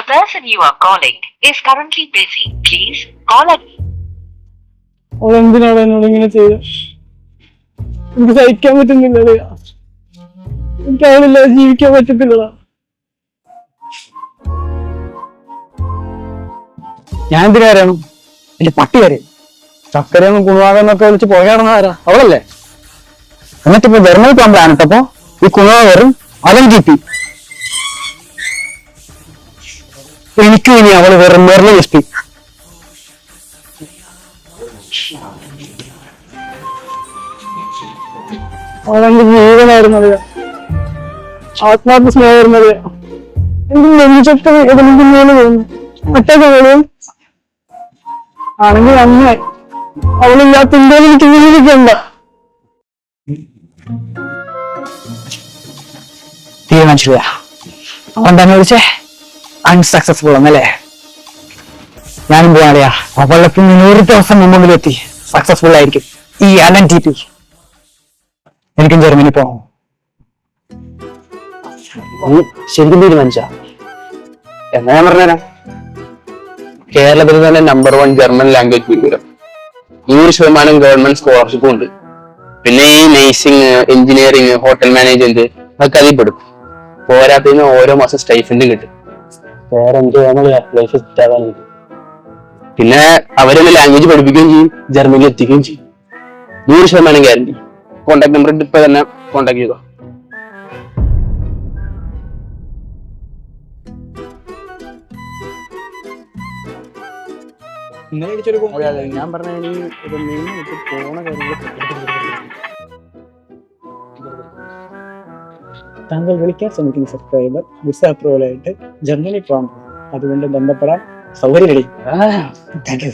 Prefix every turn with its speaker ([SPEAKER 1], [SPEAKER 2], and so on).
[SPEAKER 1] person you are calling is currently busy. Please call again.
[SPEAKER 2] അവളെന്തിനാണ് എന്നോട് ഇങ്ങനെ ചെയ്ത്? എനിക്ക് സഹിക്കാൻ പറ്റുന്നില്ല. എനിക്ക് അവളില്ലാതെ ജീവിക്കാൻ പറ്റത്തില്ല. ഞാൻ എന്തിനാ അറിയണം? എന്റെ പട്ടി വരെ ചക്കരയൊന്നും കുണുവാകെന്നൊക്കെ വിളിച്ച് പോയാണെന്നാരാ? അവളല്ലേ? എന്നിട്ടിപ്പോ ജർമ്മനി പോകാൻ പ്ലാൻ ഇട്ടപ്പോ ഈ കുണുവാ വെറും അവൻ കിട്ടി. എനിക്കും ഇനി അവള് വെറും മെറിലെ എസ്പി. അവളെന്റെ ജീവനായിരുന്നത്, ആത്മാർത്ഥ സ്നേഹമായിരുന്നത്. എനിക്ക് നെഞ്ചൊക്കെ വേദനിക്കുന്നതിന് തോന്നുന്നു. ഒറ്റക്ക് പോലും ആണെങ്കിൽ അന്ന് അവളില്ലാത്ത ഇന്ത്യയിൽ എനിക്ക് ജീവിക്കണ്ട. തീരുമാനിച്ചില്ല. അവൻ വിളിച്ചേ അൺസക്സസ്ഫുൾ എന്നല്ലേ? ഞാനും പോവാളിയാ. അവൾക്ക് 100 ദിവസം മുമ്പിലെത്തി സക്സസ്ഫുൾ ആയിരിക്കും ഈ LNTP. എനിക്കും ജർമ്മനി പോകണം.
[SPEAKER 3] ശരിക്കും തീരുമാനിച്ച എന്നാ ഞാൻ പറഞ്ഞുതരാം. കേരളത്തിൽ തന്നെ നമ്പർ 1 ജർമ്മൻ ലാംഗ്വേജ് ഗുരുകുലം, 100% ഗവൺമെന്റ് സ്കോളർഷിപ്പും ഉണ്ട്. പിന്നെ ഈ നേഴ്സിംഗ്, എഞ്ചിനീയറിംഗ്, ഹോട്ടൽ മാനേജ്മെന്റ് അതൊക്കെ അതിൽ പെടും. പോരാത്തതിന് ഓരോ മാസം സ്റ്റൈഫൻഡും കിട്ടും. വേറെ എന്ത് ലൈഫ് സെറ്റ് ആവാൻ കിട്ടും. പിന്നെ അവരെന്നെ ലാംഗ്വേജ് പഠിപ്പിക്കുകയും ചെയ്യും, ജർമ്മനിയിൽ എത്തിക്കുകയും ചെയ്യും. 100% ഗ്യാരണ്ടി. കോൺടാക്ട് നമ്പർ ഇപ്പൊ തന്നെ കോൺടാക്ട് ചെയ്തോ.
[SPEAKER 2] ഞാൻ പറഞ്ഞ പോണ കാര്യങ്ങൾ താങ്കൾ വിളിക്കാൻ ശ്രമിക്കുന്ന സബ്സ്ക്രൈബർ വിസ അപ്രൂവൽ ആയിട്ട് ജർമ്മനി പോകാൻ, അതുകൊണ്ട് ബന്ധപ്പെടാൻ സൗകര്യം. Thank you.